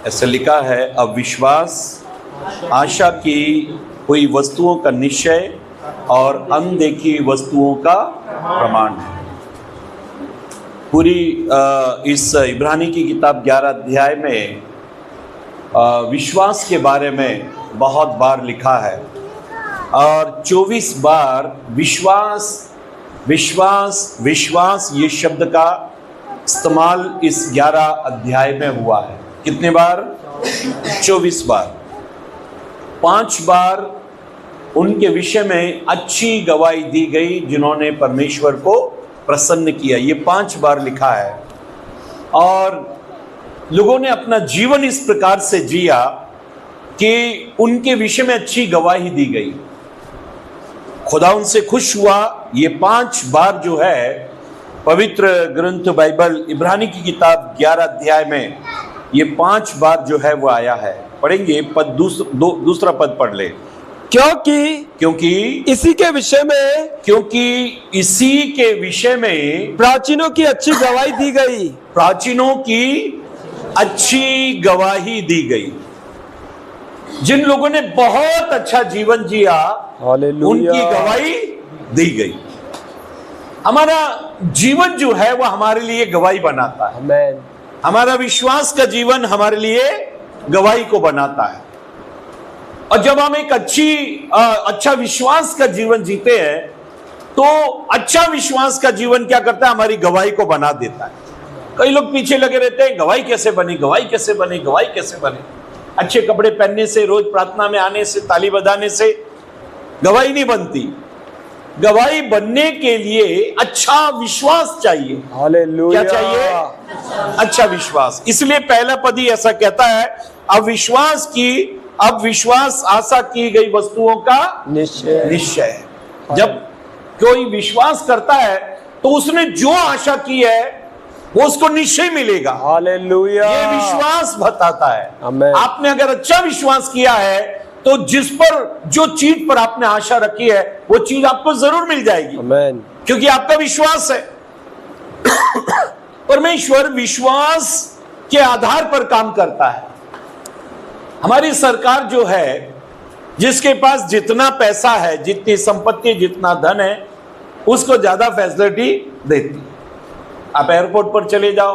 ऐसे लिखा है, अविश्वास आशा की हुई वस्तुओं का निश्चय और अनदेखी वस्तुओं का प्रमाण है। पूरी इस इब्रानी की किताब 11 अध्याय में विश्वास के बारे में बहुत बार लिखा है और 24 बार विश्वास विश्वास विश्वास ये शब्द का इस्तेमाल इस 11 अध्याय में हुआ है। कितने बार? 24 बार। 5 बार उनके विषय में अच्छी गवाही दी गई जिन्होंने परमेश्वर को प्रसन्न किया, ये 5 बार लिखा है। और लोगों ने अपना जीवन इस प्रकार से जिया कि उनके विषय में अच्छी गवाही दी गई, खुदा उनसे खुश हुआ। ये 5 बार जो है पवित्र ग्रंथ बाइबल इब्रानी की किताब 11 अध्याय में ये 5 बार जो है वो आया है। पढ़ेंगे पद दूसरा पद पढ़ ले। क्योंकि इसी के विषय में प्राचीनों की अच्छी गवाही दी गई। प्राचीनों की अच्छी गवाही दी गई। जिन लोगों ने बहुत अच्छा जीवन जिया उनकी गवाही दी गई। हमारा जीवन जो है वो हमारे लिए गवाही बनाता है। आमीन। हमारा विश्वास का जीवन हमारे लिए गवाही को बनाता है। और जब हम एक अच्छा विश्वास का जीवन जीते हैं तो अच्छा विश्वास का जीवन क्या करता है? हमारी गवाही को बना देता है। कई लोग पीछे लगे रहते हैं, गवाही कैसे बने, गवाही कैसे बने, गवाही कैसे बने। अच्छे कपड़े पहनने से, रोज प्रार्थना में आने से, ताली बजाने से गवाही नहीं बनती। गवाही बनने के लिए अच्छा विश्वास चाहिए। हालेलुया। क्या चाहिए? अच्छा विश्वास। इसलिए पहला पद ही ऐसा कहता है, अब विश्वास आशा की गई वस्तुओं का निश्चय है। जब कोई विश्वास करता है तो उसने जो आशा की है वो उसको निश्चय मिलेगा। हालेलुया। ये विश्वास बताता है। आमीन। आपने अगर अच्छा विश्वास किया है तो जो चीज पर आपने आशा रखी है वो चीज आपको जरूर मिल जाएगी। आमीन। क्योंकि आपका विश्वास है। परमेश्वर विश्वास के आधार पर काम करता है। हमारी सरकार जो है, जिसके पास जितना पैसा है, जितनी संपत्ति, जितना धन है, उसको ज्यादा फैसिलिटी देती है। आप एयरपोर्ट पर चले जाओ,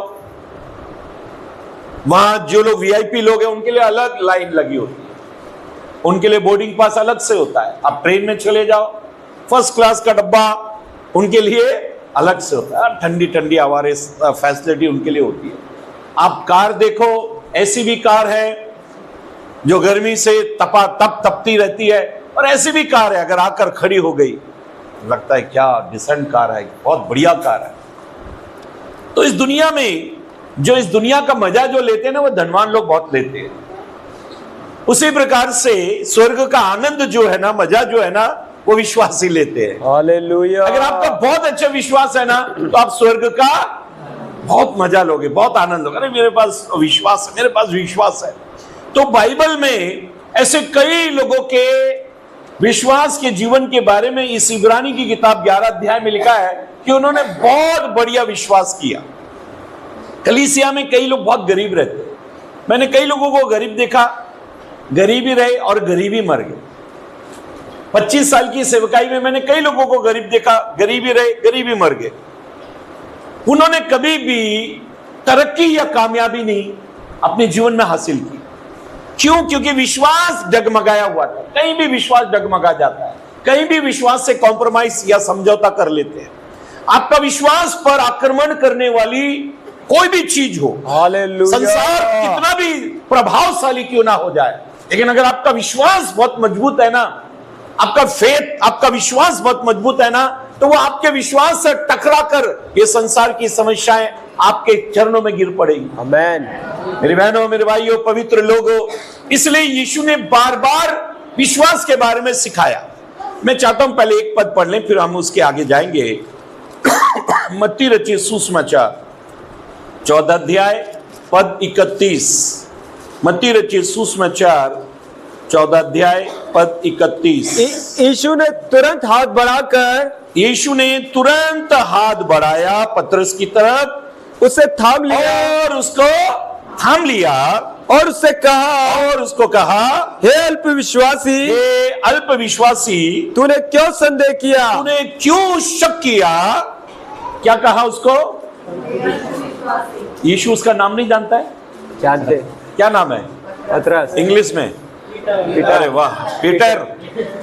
वहां जो लोग वीआईपी लोग हैं उनके लिए अलग लाइन लगी होती है, उनके लिए बोर्डिंग पास अलग से होता है। आप ट्रेन में चले जाओ, फर्स्ट क्लास का डब्बा उनके लिए अलग से होता है। ठंडी ठंडी हवाएं फैसिलिटी उनके लिए होती है। आप कार देखो, ऐसी भी कार है जो गर्मी से तपती रहती है, और ऐसी भी कार है अगर आकर खड़ी हो गई लगता है क्या डिसेंट कार है, बहुत बढ़िया कार है। तो इस दुनिया में इस दुनिया का मजा जो लेते हैं ना, वो धनवान लोग बहुत लेते हैं। उसी प्रकार से स्वर्ग का आनंद जो है ना, मजा जो है ना, वो विश्वासी लेते हैं। हालेलुया। अगर आपका बहुत अच्छा विश्वास है ना तो आप स्वर्ग का बहुत मजा लोगे, बहुत आनंद लोगे। अरे मेरे पास विश्वास है, मेरे पास विश्वास है। तो बाइबल में ऐसे कई लोगों के विश्वास के जीवन के बारे में इस इब्रानी की किताब 11 अध्याय में लिखा है कि उन्होंने बहुत बढ़िया विश्वास किया। कलीसिया में कई लोग बहुत गरीब रहते हैं। मैंने कई लोगों को गरीब देखा, गरीब ही रहे और गरीब ही मर गए। 25 साल की सेवकाई में मैंने कई लोगों को गरीब देखा, गरीब ही रहे, गरीब ही मर गए। उन्होंने कभी भी तरक्की या कामयाबी नहीं अपने जीवन में हासिल की। क्यों? क्योंकि विश्वास डगमगाया हुआ था। कहीं भी विश्वास डगमगा जाता है, कहीं भी विश्वास से कॉम्प्रोमाइज या समझौता कर लेते हैं। आपका विश्वास पर आक्रमण करने वाली कोई भी चीज हो, हालेलुया, संसार कितना भी प्रभावशाली क्यों ना हो जाए, लेकिन अगर आपका विश्वास बहुत मजबूत है ना, आपका फेथ, आपका विश्वास बहुत मजबूत है ना, तो वो आपके विश्वास से टकरा कर ये संसार की समस्याएं आपके चरणों में गिर पड़ेगी। आमीन। मेरी बहनों, मेरे भाइयों, पवित्र लोगों, इसलिए यीशु ने बार बार विश्वास के बारे में सिखाया। मैं चाहता हूं पहले एक पद पढ़ लें, फिर हम उसके आगे जाएंगे। मत्ती रचित सुसमाचार 14 अध्याय पद 31। मत्ती रचित सुसमाचार 14 अध्याय पद 31। यीशु ने तुरंत हाथ बढ़ाया, पतरस की तरफ, उसे थाम लिया और उसको थाम लिया और उससे कहा, और उसको कहा, हे अल्प विश्वासी, हे अल्प विश्वासी, तूने क्यों संदेह किया? तूने क्यों शक किया? क्या कहा उसको? यीशु उसका नाम नहीं जानता है? जानते। क्या नाम है पतरस। इंग्लिश में? अरे वाह, पीटर।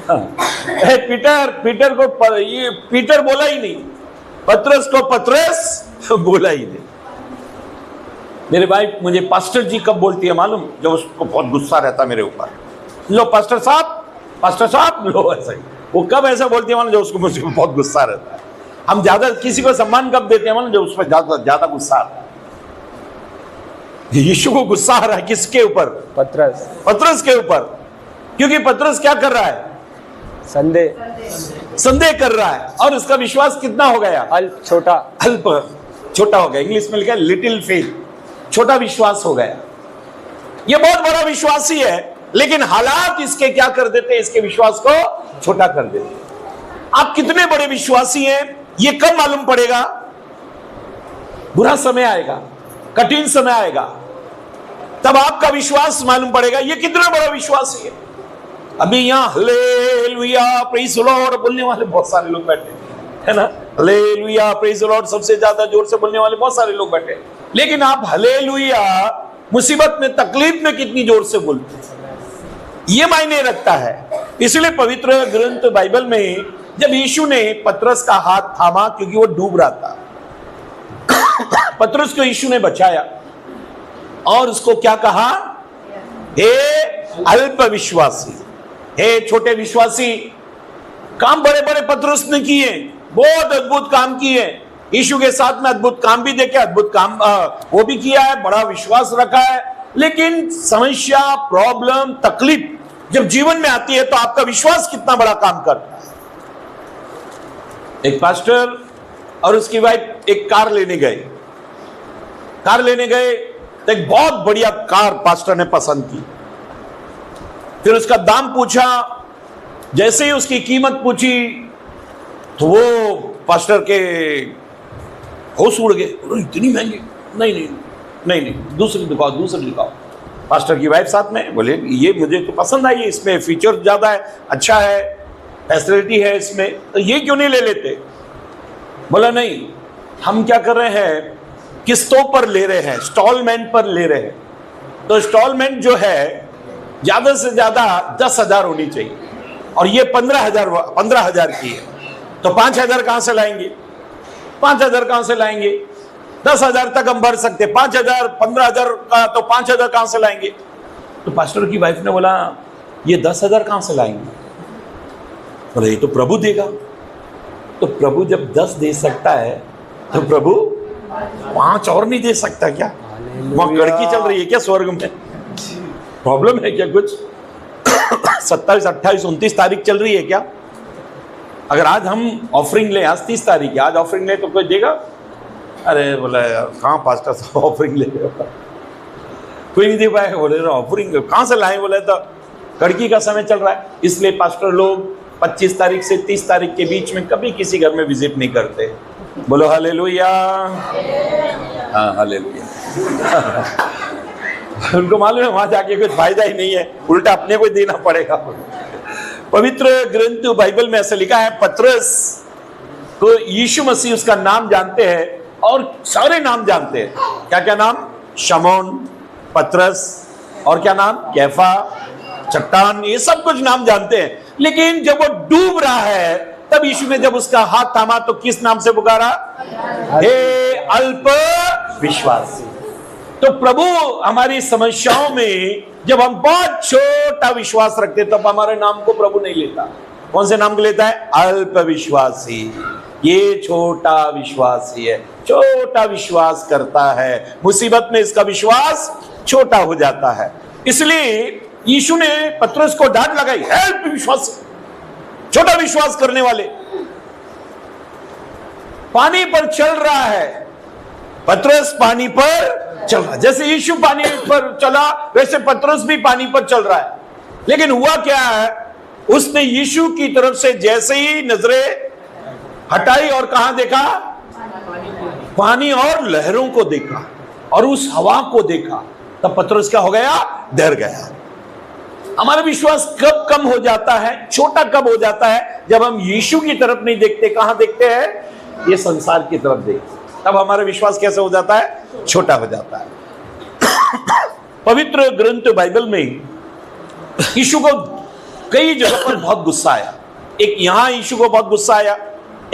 हाँ। पीटर को ये पीटर बोला ही नहीं, पतरस को पतरस बोला ही नहीं। मेरे भाई, मुझे पास्टर जी कब बोलती है मालूम? जब उसको बहुत गुस्सा रहता मेरे ऊपर, लो पास्टर साहब लो, ऐसा ही। वो कब ऐसा बोलती है मालूम? जब उसको मुझे बहुत गुस्सा रहता है। हम ज्यादा किसी को सम्मान कब देते हैं मालूम? जब उस पर ज्यादा गुस्सा आता है। यीशु को गुस्सा आ रहा है किसके ऊपर? पतरस के ऊपर। क्योंकि पतरस क्या कर रहा है? संदेह कर रहा है। और उसका विश्वास कितना हो गया? अल्प, छोटा हो गया। इंग्लिश में लिखा है लिटिल फेथ, छोटा विश्वास हो गया। ये बहुत बड़ा विश्वासी है, लेकिन हालात इसके क्या कर देते हैं? इसके विश्वास को छोटा कर देते हैं। आप कितने बड़े विश्वासी हैं ये कब मालूम पड़ेगा? बुरा समय आएगा, कठिन समय आएगा, तब आपका विश्वास मालूम पड़ेगा ये कितना बड़ा विश्वासी है। अभी यहाँ हालेलुया प्रेज़ द लॉर्ड बोलने वाले बहुत सारे लोग बैठे है ना, हालेलुया प्रेज़ द लॉर्ड सबसे ज्यादा जोर से बोलने वाले बहुत सारे लोग बैठे, लेकिन आप हालेलुया मुसीबत में, तकलीफ में कितनी जोर से बोलते हैं, ये मायने रखता है। इसलिए पवित्र ग्रंथ बाइबल में जब यीशु ने पतरस का हाथ थामा, क्योंकि वो डूब रहा था, पतरस को यीशु ने बचाया और उसको क्या कहा? हे अल्प विश्वासी, हे छोटे विश्वासी। काम बड़े बड़े पतरस ने किए, बहुत अद्भुत काम किए, यीशु के साथ में अद्भुत काम भी देखे, अद्भुत काम वो भी किया है, बड़ा विश्वास रखा है। लेकिन समस्या, प्रॉब्लम, तकलीफ जब जीवन में आती है तो आपका विश्वास कितना बड़ा काम करता है। एक पास्टर और उसकी वाइफ एक कार लेने गए तो एक बहुत बढ़िया कार पास्टर ने पसंद की। फिर उसका दाम पूछा, जैसे ही उसकी कीमत पूछी तो वो पास्टर के होश उड़ गए, इतनी महंगी? नहीं, दूसरी दिखाओ। पास्टर की वाइफ साथ में बोले, ये मुझे तो पसंद आई, इसमें फीचर ज्यादा है, अच्छा है, फैसिलिटी है इसमें, तो ये क्यों नहीं ले लेते? बोला नहीं, हम क्या कर रहे हैं, किस्तों पर ले रहे हैं, इंस्टॉलमेंट पर ले रहे हैं। तो इंस्टॉलमेंट जो है ज्यादा से ज्यादा 10,000 होनी चाहिए, और ये 15,000 की है, तो 5,000 कहां से लाएंगे? 5,000 कहां से लाएंगे? 10,000 तक हम भर सकते, 5,000 15,000 का, तो 5,000 कहां से लाएंगे? तो पास्टर की वाइफ ने बोला, ये 10,000 कहां से लाएंगे? बोले ये तो प्रभु देगा। तो प्रभु जब 10 दे सकता है तो प्रभु 5 और नहीं दे सकता क्या? वहां गड़की चल रही है क्या स्वर्ग में? प्रॉब्लम है क्या कुछ? 27, 28, 29 तारीख चल रही है क्या? अगर आज हम ऑफरिंग ले, आज 30 तारीख है, आज ऑफरिंग ले तो कोई देगा? अरे बोला कहाँ पास्टर साहब ऑफरिंग ले, कोई नहीं दे पाएगा। बोले ऑफरिंग कहाँ से लाए? बोले तो गड़की का समय चल रहा है, इसलिए पास्टर लोग 25 तारीख से 30 तारीख के बीच में कभी किसी घर में विजिट नहीं करते। बोलो हालेलुया। हाँ हालेलुया। उनको मालूम है वहां जाके कुछ फायदा ही नहीं है, उल्टा अपने को देना पड़ेगा। पवित्र ग्रंथ बाइबल में ऐसा लिखा है, पतरस को यीशु मसीह उसका नाम जानते हैं और सारे नाम जानते हैं। क्या क्या नाम? शमौन, पतरस, और क्या नाम? कैफा, चट्टान, ये सब कुछ नाम जानते हैं। लेकिन जब वो डूब रहा है तब यीशु ने जब उसका हाथ थामा तो किस नाम से पुकारा? हे अल्प विश्वासी। तो प्रभु हमारी समस्याओं में जब हम बहुत छोटा विश्वास रखते तब हमारे नाम को प्रभु नहीं लेता। कौन से नाम को लेता है? अल्प विश्वासी। ये छोटा विश्वासी है, छोटा विश्वास करता है, मुसीबत में इसका विश्वास छोटा हो जाता है। इसलिए यीशु ने पतरस को डांट लगाई, अल्प विश्वासी, छोटा विश्वास करने वाले। पानी पर चल रहा है, पतरस पानी पर चल रहा है। जैसे यीशु पानी पर चला वैसे पतरस भी पानी पर चल रहा है। लेकिन हुआ क्या है, उसने यीशु की तरफ से जैसे ही नजरें हटाई और कहां देखा? पानी और लहरों को देखा और उस हवा को देखा। तब पतरस क्या हो गया? डर गया। हमारा विश्वास कब कम हो जाता है, छोटा कब हो जाता है? जब हम यीशु की तरफ नहीं देखते, कहां देखते हैं? ये संसार की तरफ देखते, तब हमारा विश्वास कैसे हो जाता है? छोटा हो जाता है। पवित्र ग्रंथ बाइबल में यीशु को कई जगह पर बहुत गुस्सा आया। एक यहां यीशु को बहुत गुस्सा आया।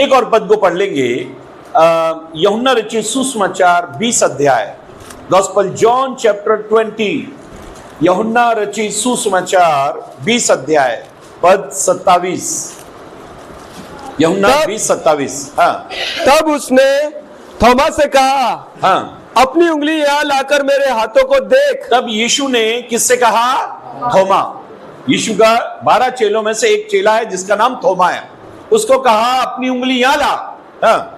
एक और पद को पढ़ लेंगे, यूहन्ना रचित सुसमाचार 20 अध्याय, गॉस्पेल जॉन चैप्टर 20, यूहन्ना रचित सुसमाचार 20 अध्याय पद 27, यूहन्ना 20:27। हाँ, तब उसने थोमा से कहा, हाँ, अपनी उंगली यहां लाकर मेरे हाथों को देख। तब यीशु ने किससे कहा? थोमा। यीशु का 12 चेलों में से एक चेला है जिसका नाम थोमा है। उसको कहा अपनी उंगली यहां ला, हाँ,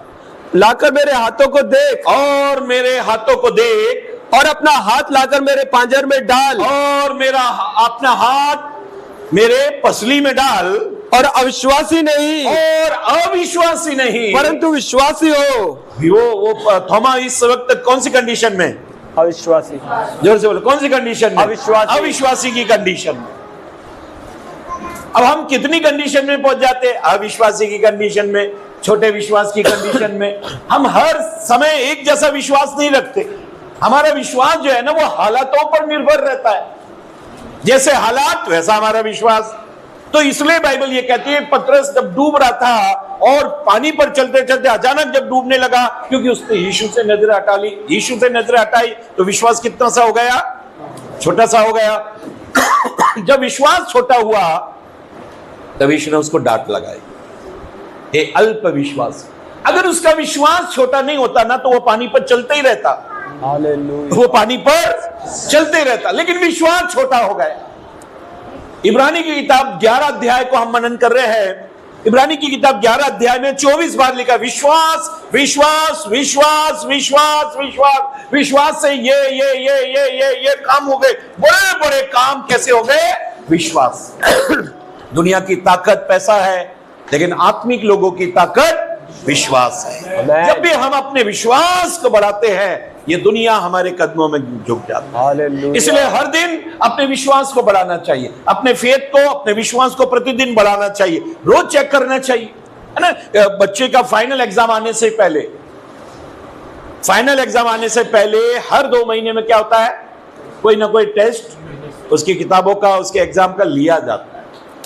लाकर मेरे हाथों को देख, और मेरे हाथों को देख, और अपना हाथ लाकर मेरे पांजर में डाल, और मेरा अपना हाथ मेरे पसली में डाल, और अविश्वासी नहीं, और अविश्वासी नहीं, परंतु विश्वासी हो। वो थोमा इस वक्त कौन सी कंडीशन में? अविश्वासी। जोर से बोलो, कौन सी कंडीशन में? अविश्वासी। अविश्वासी की कंडीशन में। अब हम कितनी कंडीशन में पहुंच जाते हैं? अविश्वासी की कंडीशन में, छोटे विश्वास की कंडीशन में। हम हर समय एक जैसा विश्वास नहीं रखते। हमारा विश्वास जो है ना, वो हालातों पर निर्भर रहता है। जैसे हालात वैसा हमारा विश्वास। तो इसलिए बाइबल ये कहती है, पतरस जब डूब रहा था और पानी पर चलते चलते अचानक जब डूबने लगा, क्योंकि उसने यीशु से नजर हटा ली, यीशु से नजर हटाई, तो विश्वास कितना सा हो गया? छोटा सा हो गया। जब विश्वास छोटा हुआ तब यीशु ने उसको डांट लगाई, ये अल्प विश्वास। अगर उसका विश्वास छोटा नहीं होता ना, तो वो पानी पर चलते ही रहता, वो पानी पर चलते रहता, लेकिन विश्वास छोटा हो गया। इब्रानी की किताब 11 अध्याय को हम मनन कर रहे हैं। इब्रानी की किताब 11 अध्याय में 24 बार लिखा विश्वास, विश्वास, विश्वास, विश्वास, विश्वास। विश्वास से ये काम हो गए, बड़े बड़े काम कैसे हो गए? विश्वास। दुनिया की ताकत पैसा है, लेकिन आत्मिक लोगों की ताकत विश्वास है। जब भी हम अपने विश्वास को बढ़ाते हैं, ये दुनिया हमारे कदमों में झुक जाती है। इसलिए हर दिन अपने विश्वास को बढ़ाना चाहिए, अपने फेथ को, अपने विश्वास को प्रतिदिन बढ़ाना चाहिए, रोज चेक करना चाहिए, है ना। बच्चे का फाइनल एग्जाम आने से पहले, हर 2 महीने में क्या होता है? कोई ना कोई टेस्ट उसकी किताबों का, उसके एग्जाम का लिया जाता है।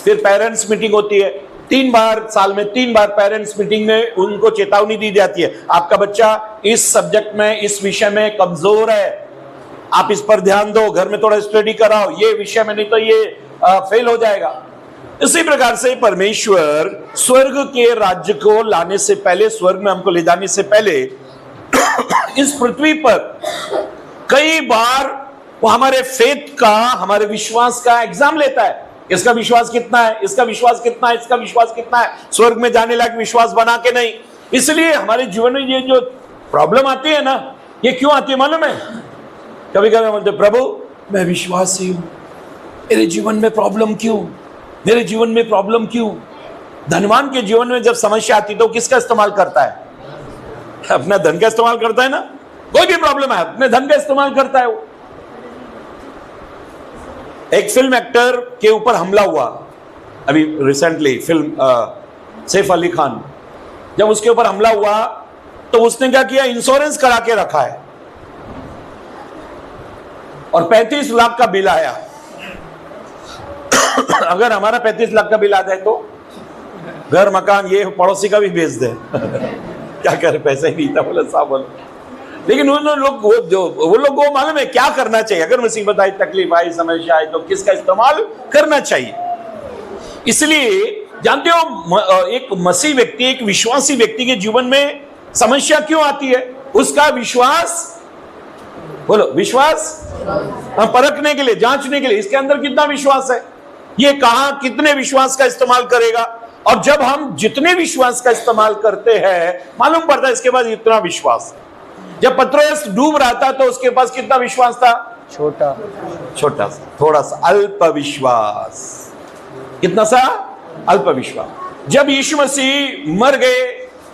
फिर पेरेंट्स मीटिंग होती है, 3 बार साल में 3 बार पेरेंट्स मीटिंग में उनको चेतावनी दी जाती है, आपका बच्चा इस सब्जेक्ट में, इस विषय में कमजोर है, आप इस पर ध्यान दो, घर में थोड़ा स्टडी कराओ, ये विषय में नहीं तो ये फेल हो जाएगा। इसी प्रकार से परमेश्वर स्वर्ग के राज्य को लाने से पहले, स्वर्ग में हमको ले जाने से पहले इस पृथ्वी पर कई बार वो हमारे फेथ का, हमारे विश्वास का एग्जाम लेता है। इसका विश्वास कितना है, इसका विश्वास कितना है, इसका विश्वास कितना है, स्वर्ग में जाने लायक विश्वास बना के नहीं। इसलिए हमारे जीवन में ये जो प्रॉब्लम आती है ना, ये क्यों आती है मालूम है? कभी कभी बोलते, प्रभु मैं विश्वासी हूं, मेरे जीवन में प्रॉब्लम क्यों, मेरे जीवन में प्रॉब्लम क्यों? धनवान के जीवन में जब समस्या आती तो किसका इस्तेमाल करता है? अपना धन का इस्तेमाल करता है ना। कोई भी प्रॉब्लम है, अपने धन का इस्तेमाल करता है वो। एक फिल्म एक्टर के ऊपर हमला हुआ अभी रिसेंटली, फिल्म सैफ अली खान, जब उसके ऊपर हमला हुआ तो उसने क्या किया? इंश्योरेंस करा के रखा है और 35 लाख का बिल आया। अगर हमारा 35 लाख का बिल आ जाए तो घर मकान ये पड़ोसी का भी बेच दे। क्या करे, पैसा ही नहीं था, बोला साहब बोलो। लेकिन उन लोग वो लोग को मालूम है क्या करना चाहिए। अगर मुसीबत आई, तकलीफ आई, समस्या आई तो किसका इस्तेमाल करना चाहिए। इसलिए जानते हो, एक मसीह व्यक्ति, एक विश्वासी व्यक्ति के जीवन में समस्या क्यों आती है? उसका विश्वास, बोलो विश्वास, परखने के लिए, जांचने के लिए इसके अंदर कितना विश्वास है, ये कहां कितने विश्वास का इस्तेमाल करेगा। और जब हम जितने विश्वास का इस्तेमाल करते हैं, मालूम पड़ता है इसके बाद इतना विश्वास। जब पतरस डूब रहा था तो उसके पास कितना विश्वास था? छोटा सा, थोड़ा सा, अल्प विश्वास। कितना सा? अल्प विश्वास। जब यीशु मसीह मर गए,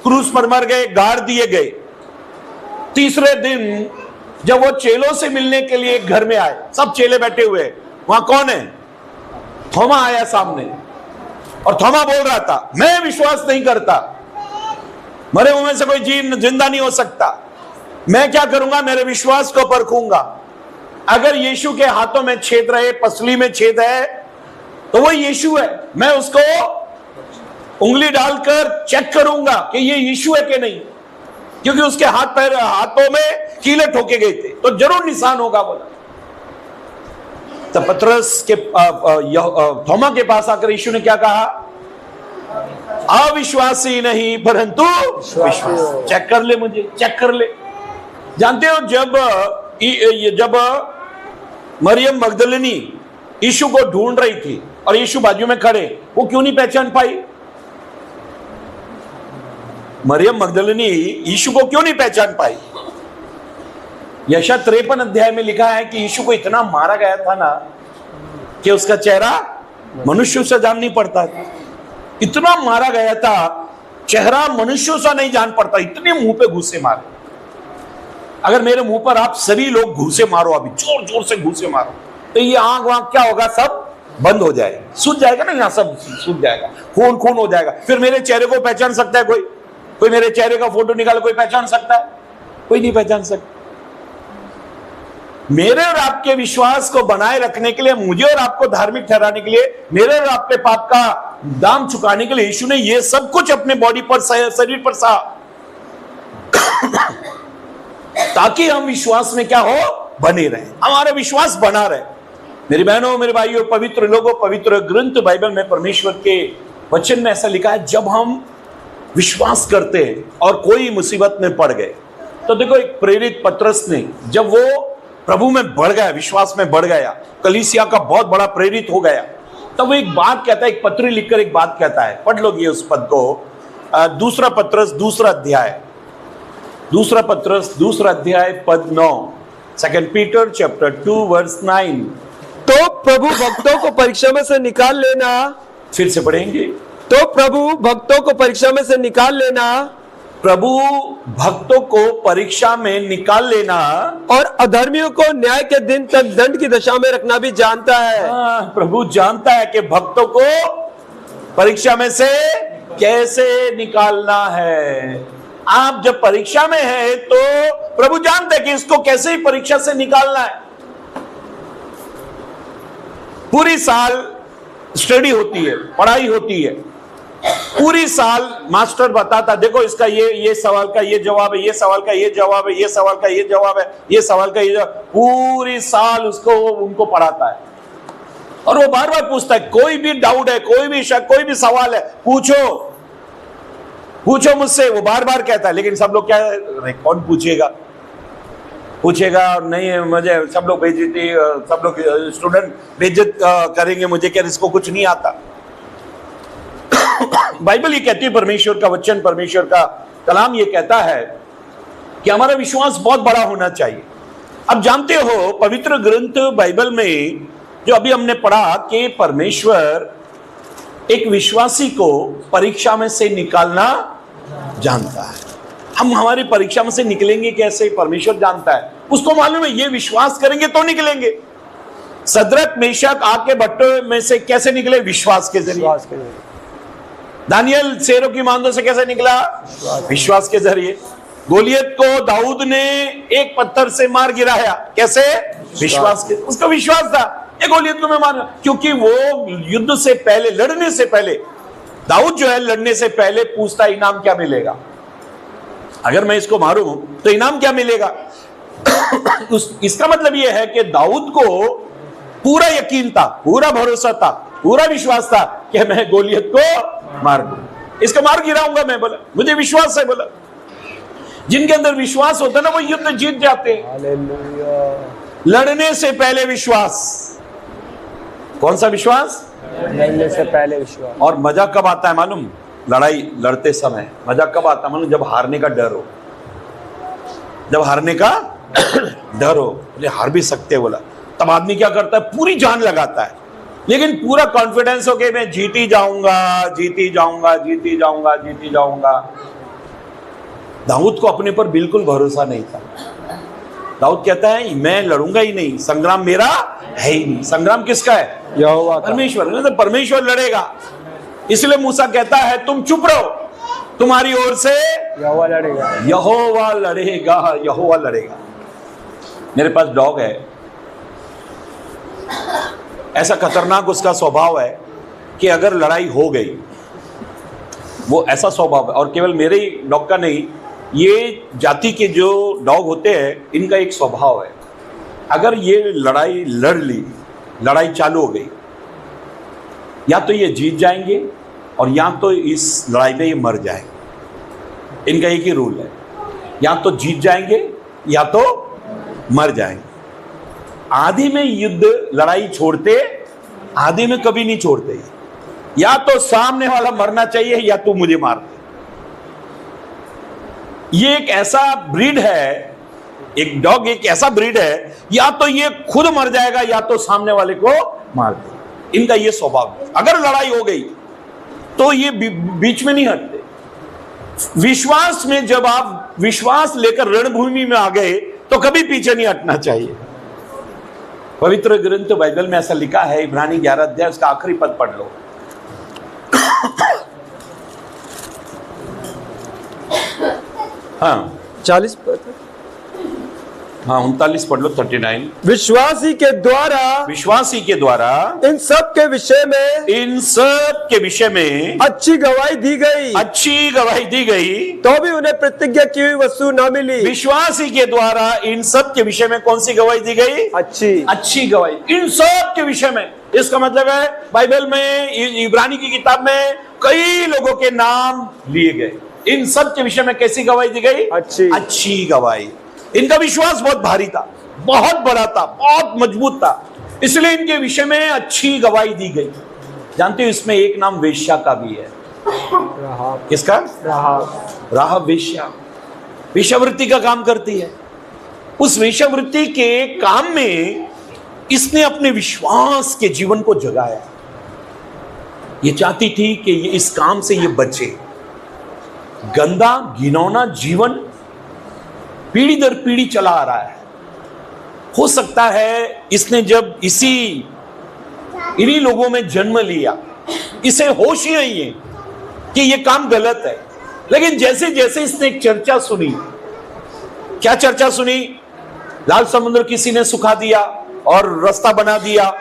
क्रूस पर मर गए, गाड़ दिए गए, तीसरे दिन जब वो चेलों से मिलने के लिए एक घर में आए, सब चेले बैठे हुए, वहां कौन है? थोमा आया सामने, और थोमा बोल रहा था, मैं विश्वास नहीं करता, मरे हुए में से कोई जिंदा नहीं हो सकता। मैं क्या करूंगा? मेरे विश्वास को परखूंगा। अगर यीशु के हाथों में छेद रहे, पसली में छेद है, तो वो यीशु है। मैं उसको उंगली डालकर चेक करूंगा कि ये यीशु है कि नहीं, क्योंकि उसके हाथों में कीले ठोके गए थे, तो जरूर निशान होगा बोला। तब पतरस के थोमा के पास आकर यीशु ने क्या कहा? अविश्वासी नहीं परंतु विश्वास। चेक कर ले, मुझे चेक कर ले। जानते हो, जब मरियम मगदलिनी यीशु को ढूंढ रही थी और यीशु बाजू में खड़े, वो क्यों नहीं पहचान पाई? मरियम मगदलिनी यीशु को क्यों नहीं पहचान पाई? यशायाह 53 अध्याय में लिखा है कि यीशु को इतना मारा गया था ना कि उसका चेहरा मनुष्यों से जान नहीं पड़ता था। इतना मारा गया था, चेहरा मनुष्यों सा नहीं जान पड़ता, इतने मुंह पे घूसे मारे। अगर मेरे मुंह पर आप सभी लोग घूसे मारो, अभी जोर जोर से घूसे मारो, तो ये आंख वांख क्या होगा? सब बंद हो जाएगा, सूज जाएगा ना, यहाँ सब सूज जाएगा, खून खून हो जाएगा। फिर मेरे चेहरे को पहचान सकता है कोई? कोई मेरे चेहरे का फोटो निकाल कोई पहचान सकता है? कोई नहीं पहचान सकता। मेरे और आपके विश्वास को बनाए रखने के लिए, मुझे और आपको धार्मिक ठहराने के लिए, मेरे और आपके पाप का दाम चुकाने के लिए यीशु ने ये सब कुछ अपने बॉडी पर, शरीर पर सहा, ताकि हम विश्वास में क्या हो? बने रहे, हमारा विश्वास बना रहे। मेरी बहनों, मेरे भाइयों, पवित्र लोगों, पवित्र ग्रंथ बाइबल में परमेश्वर के वचन में ऐसा लिखा है, जब हम विश्वास करते हैं और कोई मुसीबत में पड़ गए, तो देखो, एक प्रेरित पतरस ने, जब वो प्रभु में बढ़ गया, विश्वास में बढ़ गया, कलीसिया का बहुत बड़ा प्रेरित हो गया, तब वो एक बात कहता है, एक पत्री लिखकर एक बात कहता है। पढ़ लोगे उस पद को, दूसरा पतरस दूसरा अध्याय पद 9, 2 पीटर चैप्टर 2 वर्स 9। तो प्रभु भक्तों को परीक्षा में से निकाल लेना, फिर से पढ़ेंगे। तो प्रभु भक्तों को परीक्षा में से निकाल लेना, प्रभु भक्तों को परीक्षा में निकाल लेना, और अधर्मियों को न्याय के दिन तक दंड की दशा में रखना भी जानता है। प्रभु जानता है कि भक्तों को परीक्षा में से कैसे निकालना है। आप जब परीक्षा में है तो प्रभु जानते हैं कि इसको कैसे ही परीक्षा से निकालना है। पूरी साल स्टडी होती है, पढ़ाई होती है, पूरी साल मास्टर बताता, देखो इसका ये सवाल का ये जवाब है, ये सवाल का ये जवाब है, ये सवाल का ये जवाब है, ये सवाल का ये जवाब, पूरी साल उनको पढ़ाता है। और वो बार बार पूछता है, कोई भी डाउट है, कोई भी शक, कोई भी सवाल है, पूछो मुझसे, वो बार बार कहता है। लेकिन सब लोग क्या, कौन पूछेगा और नहीं, मुझे सब लोग सब लोग स्टूडेंट बेइज्जत करेंगे मुझे, क्या इसको कुछ नहीं आता। बाइबल ये कहती है, परमेश्वर का वचन, परमेश्वर का कलाम ये कहता है कि हमारा विश्वास बहुत बड़ा होना चाहिए। अब जानते हो, पवित्र ग्रंथ बाइबल में जो अभी हमने पढ़ा कि परमेश्वर एक विश्वासी को परीक्षा में से निकालना जानता है। हम हमारी परीक्षा में से निकलेंगे कैसे, परमेश्वर जानता है, उसको मालूम है। ये विश्वास करेंगे तो निकलेंगे। सदरक मेशक आग के भट्टों में से कैसे निकले? विश्वास के जरिए। दानियल शेरों की मांदों से कैसे निकला? विश्वास के जरिए। गोलियत को दाऊद ने एक पत्थर से मार गिराया, कैसे? विश्वास के। उसका विश्वास था, ये गोलियत को मैं मार, क्योंकि वो युद्ध से पहले, लड़ने से पहले, दाऊद जो है लड़ने से पहले पूछता इनाम क्या मिलेगा, अगर मैं इसको मारूं तो इनाम क्या मिलेगा। इसका मतलब यह है कि दाऊद को पूरा यकीन था, पूरा भरोसा था, पूरा विश्वास था कि मैं गोलियत को मार दूं, इसको मार गिराऊंगा मैं, बोला मुझे विश्वास है। बोला जिनके अंदर विश्वास होता है ना, वो युद्ध जीत जाते हैं। लड़ने से पहले विश्वास। कौन सा विश्वास? लड़ने से पहले विश्वास। और मजा कब आता है मालूम? लड़ाई लड़ते समय मजा कब आता है मालूम? जब हारने का डर हो, जब हारने का डर हो, बोले हार भी सकते बोला, तब आदमी क्या करता है? पूरी जान लगाता है, लेकिन पूरा कॉन्फिडेंस हो के मैं जीती जाऊंगा, जीती जाऊंगा, जीती जाऊंगा, जीती जाऊंगा। दाऊद को अपने पर बिल्कुल भरोसा नहीं था। दाऊद कहता है मैं लड़ूंगा ही नहीं, संग्राम मेरा है ही नहीं। संग्राम किसका है? यहोवा का। परमेश्वर। तो परमेश्वर लड़ेगा। इसलिए मूसा कहता है तुम चुप रहो, तुम्हारी ओर से यहोवा लड़ेगा। यहोवा लड़ेगा, यहोवा लड़ेगा। मेरे पास डॉग है, ऐसा खतरनाक उसका स्वभाव है कि अगर लड़ाई हो गई, वो ऐसा स्वभाव है, और केवल मेरे ही डॉग का नहीं, ये जाति के जो डॉग होते हैं इनका एक स्वभाव है, अगर ये लड़ाई लड़ ली, लड़ाई चालू हो गई, या तो ये जीत जाएंगे और या तो इस लड़ाई में ये मर जाएंगे। इनका एक ही रूल है, या तो जीत जाएंगे या तो मर जाएंगे। आधे में युद्ध लड़ाई छोड़ते, आधे में कभी नहीं छोड़ते। या तो सामने वाला मरना चाहिए या तो मुझे मार दे। ये एक ऐसा ब्रीड है, एक डॉग एक ऐसा ब्रीड है, या तो ये खुद मर जाएगा या तो सामने वाले को मार दे। इनका ये स्वभाव है। अगर लड़ाई हो गई तो ये बीच में नहीं हटते। विश्वास में जब आप विश्वास लेकर रणभूमि में आ गए तो कभी पीछे नहीं हटना चाहिए। पवित्र ग्रंथ बाइबल में ऐसा लिखा है, इब्रानी 11 अध्याय उसका आखिरी पद पढ़ लो। हाँ 40 पद। हाँ 39 पढ़ लो, 39। विश्वासी के द्वारा, विश्वासी के द्वारा इन सब के विषय में, इन सब के विषय में अच्छी गवाही दी गई, अच्छी गवाही दी गई, तो भी उन्हें प्रतिज्ञा की हुई वस्तु न मिली। विश्वासी के द्वारा इन सब के विषय में कौन सी गवाही दी गई? अच्छी गवाही, इन सब के विषय में। इसका मतलब है बाइबल में, इब्रानी की किताब में कई लोगों के नाम लिए गए। इन सब के विषय में कैसी गवाही दी गई? अच्छी गवाही। इनका विश्वास बहुत भारी था, बहुत बड़ा था, बहुत मजबूत था, इसलिए इनके विषय में अच्छी गवाही दी गई। जानते हो इसमें एक नाम वेश्या का भी है। किसका? राहाब वेश्या, वेश्यावृत्ति का काम करती है। उस वेश्यावृत्ति के काम में इसने अपने विश्वास के जीवन को जगाया। ये चाहती थी कि ये इस काम से ये बचे। गंदा घिनौना जीवन पीढ़ी दर पीढ़ी चला आ रहा है। हो सकता है इसने जब इन्हीं लोगों में जन्म लिया, इसे होश ही नहीं है कि ये काम गलत है, लेकिन जैसे जैसे इसने एक चर्चा सुनी, क्या चर्चा सुनी? लाल समुद्र किसी ने सुखा दिया और रास्ता बना दिया,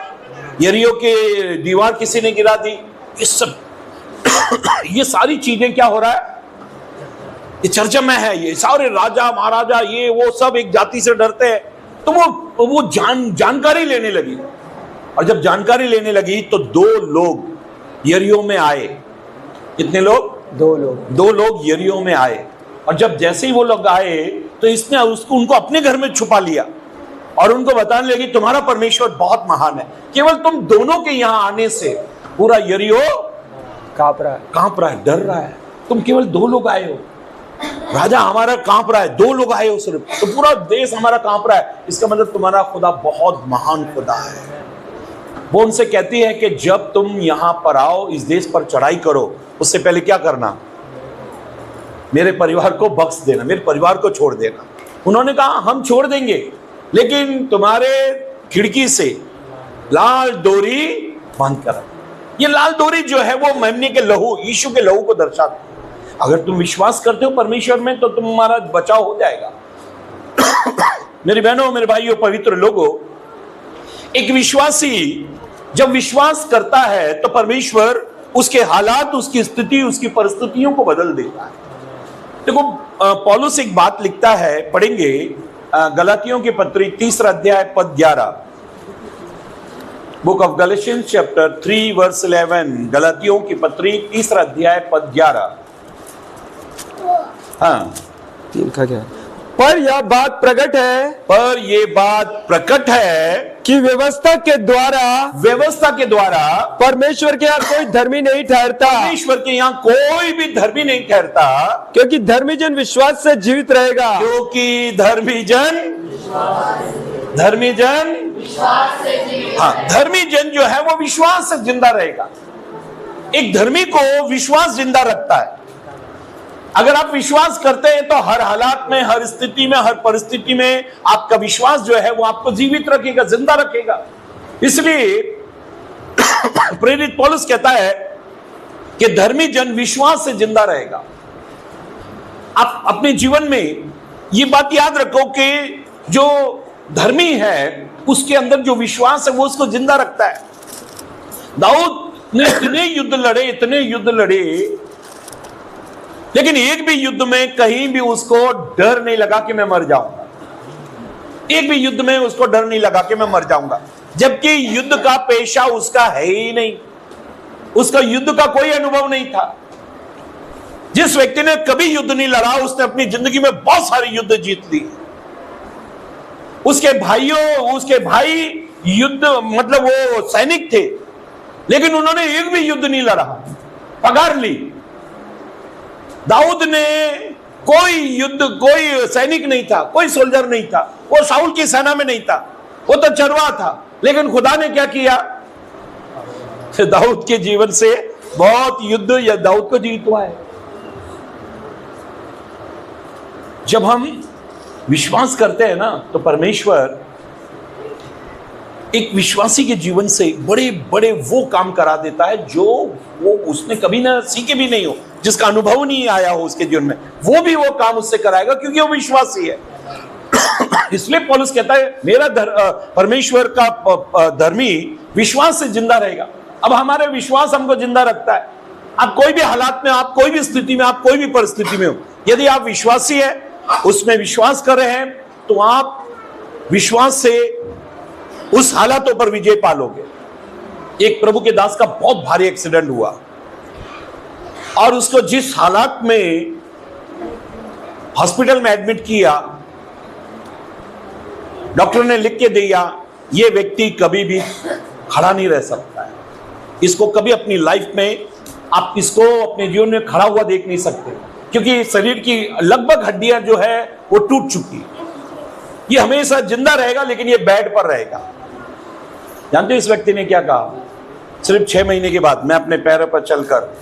यरीहो के दीवार किसी ने गिरा दी, ये सब ये सारी चीजें क्या हो रहा है? ये चर्चा में है। ये सारे राजा महाराजा ये वो सब एक जाति से डरते हैं, तो वो जानकारी लेने लगी। और जब जानकारी लेने लगी तो 2 लोग यरीहो में आए। कितने लोग? 2 लोग यरीहो में आए। और जब जैसे ही वो लोग आए तो इसने उनको अपने घर में छुपा लिया और उनको बताने लगी तुम्हारा परमेश्वर बहुत महान है। केवल तुम दोनों के यहाँ आने से पूरा यरीहो कांप रहा है, डर रहा है। तुम केवल 2 लोग आए हो, राजा हमारा कांप रहा है, 2 लोग आए हो सिर्फ, तो पूरा देश हमारा कांप रहा है। इसका मतलब तुम्हारा खुदा बहुत महान खुदा है। वो उनसे कहती है कि जब तुम यहां पर आओ, इस देश पर चढ़ाई करो, उससे पहले क्या करना? मेरे परिवार को बख्श देना, मेरे परिवार को छोड़ देना। उन्होंने कहा हम छोड़ देंगे, लेकिन तुम्हारे खिड़की से लाल डोरी बांध कर। ये लाल डोरी जो है वो मेमने के लहू, यीशु के लहू को दर्शाती है। अगर तुम विश्वास करते हो परमेश्वर में तो तुम्हारा बचाव हो जाएगा। मेरी बहनों, मेरे भाइयों, पवित्र लोगों, एक विश्वासी जब विश्वास करता है तो परमेश्वर उसके हालात, उसकी स्थिति, उसकी परिस्थितियों को बदल देता है। देखो पौलुस एक बात लिखता है, पढ़ेंगे गलातियों की पत्री 3 अध्याय पद 11। Book of Galatians chapter 3 verse 11। गलातियों की पत्री 3 अध्याय पद 11। हाँ 3 का क्या? पर यह बात प्रकट है, पर ये बात प्रकट है कि व्यवस्था के द्वारा परमेश्वर के यहाँ कोई धर्मी नहीं ठहरता। परमेश्वर के यहाँ कोई भी धर्मी नहीं ठहरता, क्योंकि धर्मी जन विश्वास से जीवित रहेगा। क्योंकि धर्मी जन हाँ, धर्मी जन जो है वो विश्वास से जिंदा रहेगा। एक धर्मी को विश्वास जिंदा रखता है। अगर आप विश्वास करते हैं तो हर हालात में, हर स्थिति में, हर परिस्थिति में आपका विश्वास जो है वो आपको जीवित रखेगा, जिंदा रखेगा। इसलिए प्रेरित पौलुस कहता है कि धर्मी जन विश्वास से जिंदा रहेगा। आप अपने जीवन में ये बात याद रखो कि जो धर्मी है उसके अंदर जो विश्वास है वो उसको जिंदा रखता है। दाऊद ने इतने युद्ध लड़े, लेकिन एक भी युद्ध में कहीं भी उसको डर नहीं लगा कि मैं मर जाऊंगा। एक भी युद्ध में उसको डर नहीं लगा कि मैं मर जाऊंगा, जबकि युद्ध का पेशा उसका है ही नहीं, उसका युद्ध का कोई अनुभव नहीं था। जिस व्यक्ति ने कभी युद्ध नहीं लड़ा उसने अपनी जिंदगी में बहुत सारे युद्ध जीत लिए। उसके भाई युद्ध मतलब वो सैनिक थे, लेकिन उन्होंने एक भी युद्ध नहीं लड़ा, पगार ली। दाऊद ने कोई सैनिक नहीं था, कोई सोल्जर नहीं था, वो शाऊल की सेना में नहीं था, वो तो चरवाहा था। लेकिन खुदा ने क्या किया, दाऊद के जीवन से बहुत युद्ध या दाऊद को जीतवा है। जब हम विश्वास करते हैं ना तो परमेश्वर एक विश्वासी के जीवन से बड़े बड़े वो काम करा देता है जो वो उसने कभी ना सीखे भी नहीं हो, जिसका अनुभव नहीं आया हो उसके जीवन में, वो भी वो काम उससे कराएगा क्योंकि वो विश्वासी है। इसलिए पौलुस कहता है मेरा परमेश्वर का धर्मी विश्वास से जिंदा रहेगा। अब हमारे विश्वास हमको जिंदा रखता है। आप कोई भी हालात में, आप कोई भी स्थिति में, आप कोई भी परिस्थिति में हो, यदि आप विश्वासी है, उसमें विश्वास कर रहे हैं, तो आप विश्वास से उस हालातों पर विजय पालोगे। एक प्रभु के दास का बहुत भारी एक्सीडेंट हुआ और उसको जिस हालात में हॉस्पिटल में एडमिट किया, डॉक्टर ने लिख के दिया ये व्यक्ति कभी भी खड़ा नहीं रह सकता है, इसको कभी अपनी लाइफ में आप इसको अपने जीवन में खड़ा हुआ देख नहीं सकते, क्योंकि शरीर की लगभग हड्डियां जो है वो टूट चुकी है। ये हमेशा जिंदा रहेगा लेकिन ये बेड पर रहेगा। जानते हो इस व्यक्ति ने क्या कहा? सिर्फ 6 महीने के बाद मैं अपने पैरों पर चलकर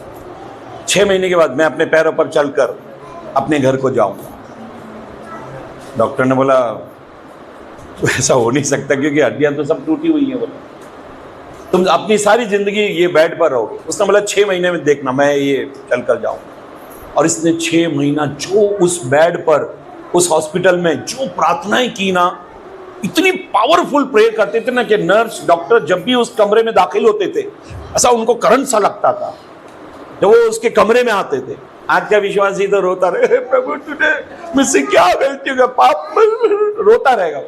6 महीने के बाद मैं अपने पैरों पर चलकर अपने घर को जाऊंगा। डॉक्टर ने बोला ऐसा हो नहीं सकता क्योंकि हड्डियां तो सब टूटी हुई हैं, बोला तुम अपनी सारी जिंदगी ये बेड पर रहोगे। उसने बोला 6 महीने में देखना मैं ये चलकर जाऊंगा। और इसने 6 महीना जो उस बेड पर उस हॉस्पिटल में जो प्रार्थनाएं की ना, इतनी पावरफुल प्रेयर करते थे ना कि नर्स डॉक्टर जब भी उस कमरे में दाखिल होते थे ऐसा उनको करंट सा लगता था जब वो उसके कमरे में आते थे। आज का विश्वासी तो रोता रहे, प्रभु तूने मुझसे क्या गलती हो, पाप, रोता रहेगा।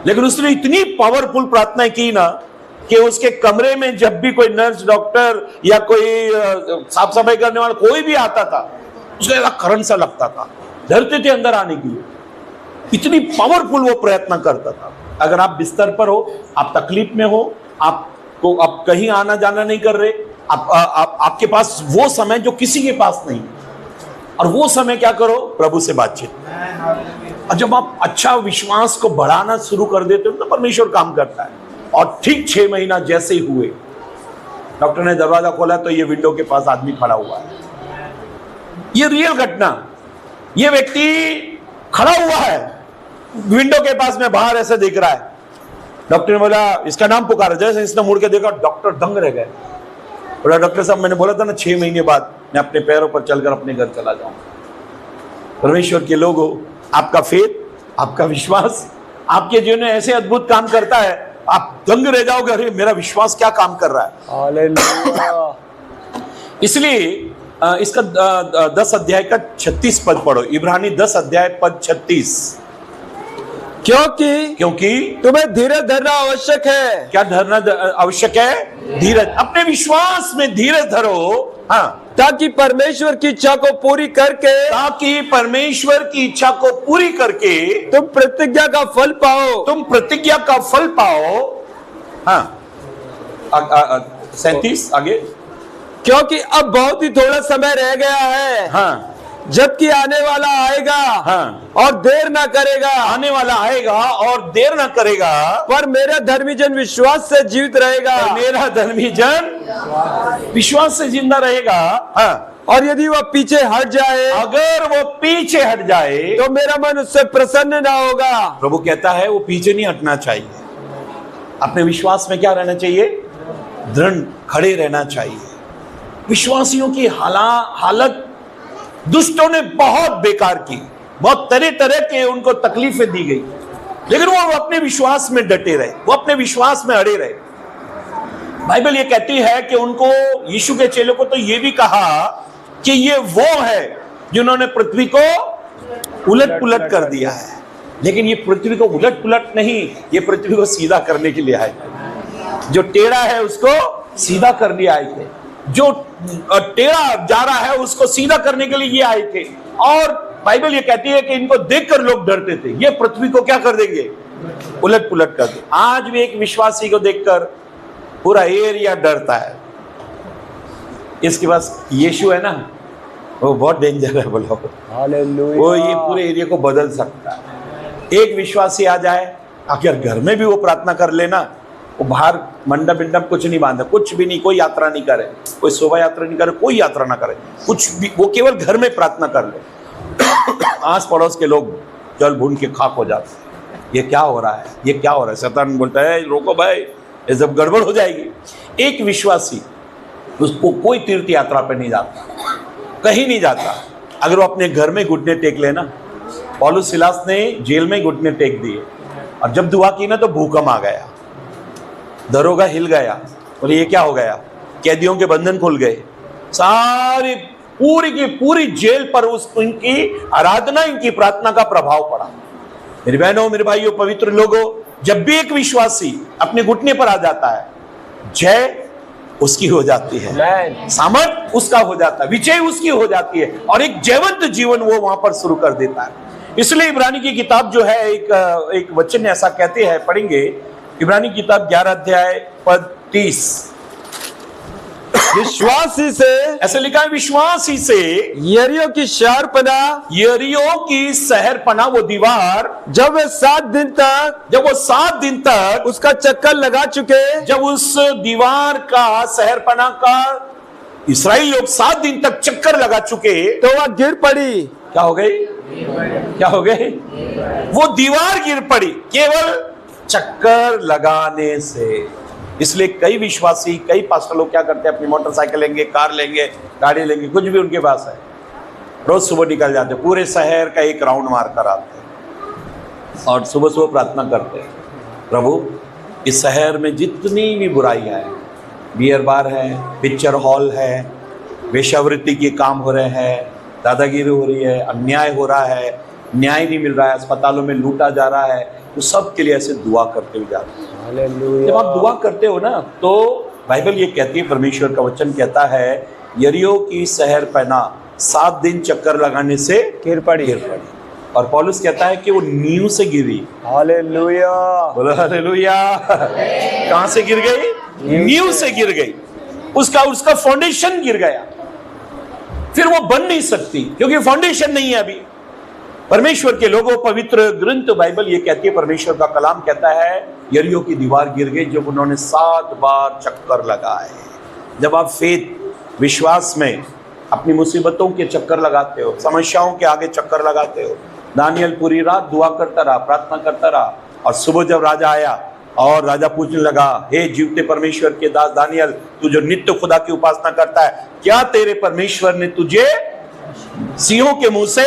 लेकिन उसने इतनी पावरफुल प्रार्थना की ना कि उसके कमरे में जब भी कोई नर्स डॉक्टर या कोई साफ सफाई करने वाला कोई भी आता था उसको ऐसा करंट सा लगता था, डरते थे अंदर आने के लिए, इतनी पावरफुल वो प्रयत्न करता था। अगर आप बिस्तर पर हो, आप तकलीफ में हो, आपको आप कहीं आना जाना नहीं कर रहे, आपके पास वो समय जो किसी के पास नहीं, और वो समय क्या करो, प्रभु से बातचीत। और जब आप अच्छा विश्वास को बढ़ाना शुरू कर देते हो तो परमेश्वर काम करता है। और ठीक 6 महीना जैसे ही हुए, डॉक्टर ने दरवाजा खोला तो ये विंडो के पास आदमी खड़ा हुआ है। ये रियल घटना, ये व्यक्ति खड़ा हुआ है विंडो के पास में, बाहर ऐसे देख रहा है। डॉक्टर ने बोला इसका नाम पुकारा, जैसे इसने मुड़ के देखा डॉक्टर दंग रह गए। बोला डॉक्टर साहब मैंने बोला था ना 6 महीने बाद मैं अपने पैरों पर चलकर अपने घर चला जाऊंगा। परमेश्वर के लोगों, आपका फेथ, आपका विश्वास आपके जीवन में ऐसे अद्भुत काम करता है, आप दंग रह जाओगे, अरे मेरा विश्वास क्या काम कर रहा है। हालेलुया। इसलिए इसका 10 अध्याय का 36 पद पढ़ो, इब्रानी 10 अध्याय पद 36। क्योंकि तुम्हें धीरज धरना आवश्यक है। क्या धरना आवश्यक है? धीरज। अपने विश्वास में धीरज धरो, हाँ, ताकि परमेश्वर की इच्छा को पूरी करके, ताकि परमेश्वर की इच्छा को पूरी करके तुम प्रतिज्ञा का फल पाओ, तुम प्रतिज्ञा का फल पाओ। हाँ 37 आगे। क्योंकि अब बहुत ही थोड़ा समय रह गया है, हाँ, जबकि आने वाला आएगा, हाँ, और देर ना करेगा। आने वाला आएगा और देर ना करेगा, पर मेरा धर्मी जन विश्वास से जीवित रहेगा। मेरा धर्मी जन विश्वास से जिंदा रहेगा। हाँ, और यदि वह पीछे हट जाए अगर वो पीछे हट जाए तो मेरा मन उससे प्रसन्न ना होगा। प्रभु कहता है वो पीछे नहीं हटना चाहिए, अपने विश्वास में क्या रहना चाहिए, दृढ़ खड़े रहना चाहिए। विश्वासियों की हालत दुष्टों ने बहुत बेकार की, बहुत तरह तरह के उनको तकलीफें दी गई, लेकिन वो अपने विश्वास में डटे रहे, वो अपने विश्वास में अड़े रहे। बाइबल ये कहती है कि उनको, यीशु के चेलों को तो ये भी कहा कि ये वो है जिन्होंने पृथ्वी को उलट पुलट कर दिया है, लेकिन ये पृथ्वी को उलट पुलट नहीं, ये पृथ्वी को सीधा करने के लिए आए थे। जो टेढ़ा है उसको सीधा करने आए थे, जो टेढ़ा जा रहा है उसको सीधा करने के लिए ये आए थे। और बाइबल ये कहती है कि इनको देखकर लोग डरते थे, ये पृथ्वी को क्या कर देंगे, उलट पुलट कर देंगे। आज भी एक विश्वासी को देखकर पूरा एरिया डरता है। इसके पास यीशु है ना, वो बहुत डेंजर है, बोलो वो ये पूरे एरिया को बदल सकता है। एक विश्वासी आ जाए, अगर घर में भी वो प्रार्थना कर लेना, वो बाहर मंडप बिंडप कुछ नहीं बांधे, कुछ भी नहीं, कोई यात्रा नहीं करे, कोई शोभा यात्रा नहीं करे, कोई यात्रा ना करे, कुछ भी, वो केवल घर में प्रार्थना कर ले। आस पड़ोस के लोग जल भून के खाक हो जाते, ये क्या हो रहा है, ये क्या हो रहा है। शैतान बोलता है रोको भाई, ये सब गड़बड़ हो जाएगी। एक विश्वासी उसको कोई तीर्थ यात्रा पे नहीं जाता, कहीं नहीं जाता। अगर वो अपने घर में घुटने टेक लेना, पौलुस सिलास ने जेल में घुटने टेक दिए, और जब दुआ की ना तो भूकंप आ गया, दरोगा हिल गया, बोले ये क्या हो गया, कैदियों के बंधन खुल गए, सारी पूरी की पूरी जेल पर इनकी आराधना, इनकी प्रार्थना का प्रभाव पड़ा। मेरी बहनों, मेरे भाइयों, पवित्र लोगों, जब भी एक विश्वासी अपने घुटने पर आ जाता है, जय उसकी हो जाती है, सामर्थ उसका हो जाता है, विजय उसकी हो जाती है, और एक जयवंत जीवन वो वहां पर शुरू कर देता है। इसलिए इब्रानी की किताब जो है, एक वचन ऐसा कहते हैं, पढ़ेंगे इब्रानी की किताब 11 अध्याय पद 30। विश्वास ही से, ऐसे लिखा है, विश्वास ही से यरीहो की शहरपना, यरीहो की शहरपना, वो दीवार, जब वो 7 दिन तक उसका चक्कर लगा चुके, जब उस दीवार का, शहरपना का इस्राएल लोग 7 दिन तक चक्कर लगा चुके, तो वह गिर पड़ी। क्या हो गई, क्या हो गई, वो दीवार गिर पड़ी केवल चक्कर लगाने से। इसलिए कई विश्वासी, कई पास्टर लोग क्या करते हैं, अपनी मोटरसाइकिल लेंगे, कार लेंगे, गाड़ी लेंगे, कुछ भी उनके पास है, रोज सुबह निकल जाते, पूरे शहर का एक राउंड मार कर आते हैं और सुबह सुबह प्रार्थना करते हैं, प्रभु इस शहर में जितनी भी बुराइयां हैं, बियर बार है, पिक्चर हॉल है, वेश्यावृत्ति के काम हो रहे हैं, दादागिरी हो रही है, अन्याय हो रहा है, न्याय नहीं मिल रहा है, अस्पतालों में लूटा जा रहा है, तो सब के लिए ऐसे दुआ करते हुए जाते हैं। जब आप दुआ करते हो ना, तो बाइबल ये कहती है, परमेश्वर का वचन कहता है, यरीहो की शहरपना 7 दिन चक्कर लगाने से गिर पड़ी। और पौलुस कहता है कि वो नींव से गिरी। हालेलुया, बोलो हालेलुया। कहां से गिर गई, नींव से गिर गई, उसका फाउंडेशन गिर गया, फिर वो बन नहीं सकती क्योंकि फाउंडेशन नहीं है अभी। परमेश्वर के लोगों, पवित्र ग्रंथ बाइबल ये कहती है, परमेश्वर का कलाम कहता है, यरीहो की दीवार गिर गई जब उन्होंने 7 बार चक्कर लगाए। जब आप फेथ, विश्वास में अपनी मुसीबतों के चक्कर लगाते हो, समस्याओं के आगे चक्कर लगाते हो, दानियल पूरी रात दुआ करता रहा, प्रार्थना करता रहा, और सुबह जब राजा आया और राजा पूछने लगा, हे जीवते परमेश्वर के दास दानियल, तू जो नित्य खुदा की उपासना करता है, क्या तेरे परमेश्वर ने तुझे सिंहों के मुंह से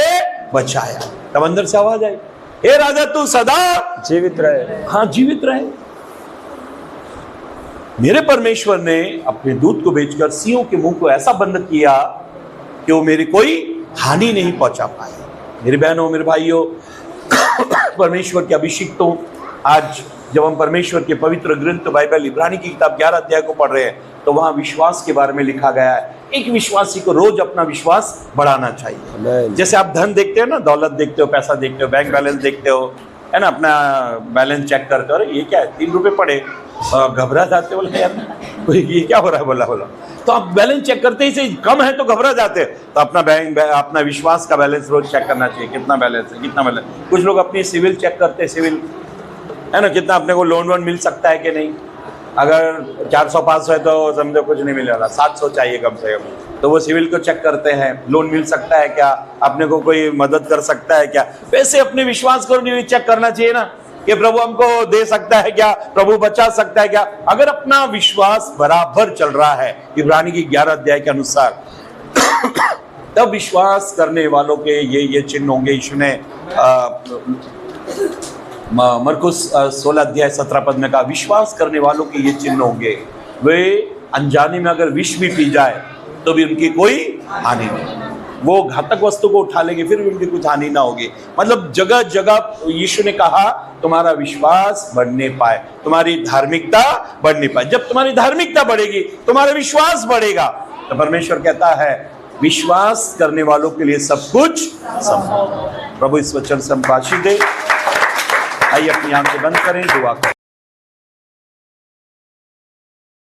बचाया? तब अंदर से आवाज आई, हे राजा तू सदा जीवित रहे। हाँ, जीवित रहे। मेरे परमेश्वर ने अपने दूत को भेजकर सिंहों के मुंह को ऐसा बंद किया कि वो मेरी कोई हानि नहीं पहुंचा पाए। मेरी बहनों, मेरे भाइयों, परमेश्वर के अभिषिक्तों, आज जब हम परमेश्वर के पवित्र ग्रंथ बाइबल इब्रानी की किताब 11 अध्याय को पढ़ रहे हैं, तो वहां विश्वास के बारे में लिखा गया है। एक विश्वासी को रोज अपना विश्वास बढ़ाना चाहिए। जैसे आप धन देखते हो ना, दौलत देखते हो, पैसा देखते हो, बैंक बैलेंस देखते हो, है ना, अपना बैलेंस चेक करते हो, अरे ये क्या है, 3 रुपए पड़े, घबरा जाते हो, बोले यार ये क्या हो रहा है, बोला तो आप बैलेंस चेक करते ही कम है तो घबरा जाते हैं। तो अपना अपना विश्वास का बैलेंस रोज चेक करना चाहिए, कितना बैलेंस है, कितना बैलेंस। कुछ लोग अपनी सिविल चेक करते हैं, सिविल है ना, कितना अपने को लोन वोन मिल सकता है कि नहीं। अगर 400-500 है तो समझो कुछ नहीं मिलेगा, 700 चाहिए कम से कम। तो वो सिविल को चेक करते हैं, लोन मिल सकता है क्या, अपने को कोई मदद कर सकता है क्या। वैसे अपने विश्वास को भी चेक करना चाहिए ना कि प्रभु हमको दे सकता है क्या, प्रभु बचा सकता है क्या। अगर अपना विश्वास बराबर चल रहा है इब्रानी की 11 अध्याय के अनुसार, तब विश्वास करने वालों के ये चिन्ह होंगे। यीशु ने मरकुस 16 अध्याय 17 पद में कहा, विश्वास करने वालों के ये चिन्ह होंगे, वे अनजाने में अगर विष भी पी जाए तो भी उनकी कोई हानि नहीं, वो घातक वस्तु को उठा लेंगे फिर भी उनकी कुछ हानि ना होगी। मतलब जगह जगह यीशु ने कहा तुम्हारा विश्वास बढ़ने पाए, तुम्हारी धार्मिकता बढ़ने पाए। जब तुम्हारी धार्मिकता बढ़ेगी तुम्हारा विश्वास बढ़ेगा। तो परमेश्वर कहता है विश्वास करने वालों के लिए सब कुछ संभव। प्रभु इस वचन से हम आशीष दे। आइए अपनी आंखें बंद करें, दुआ करें।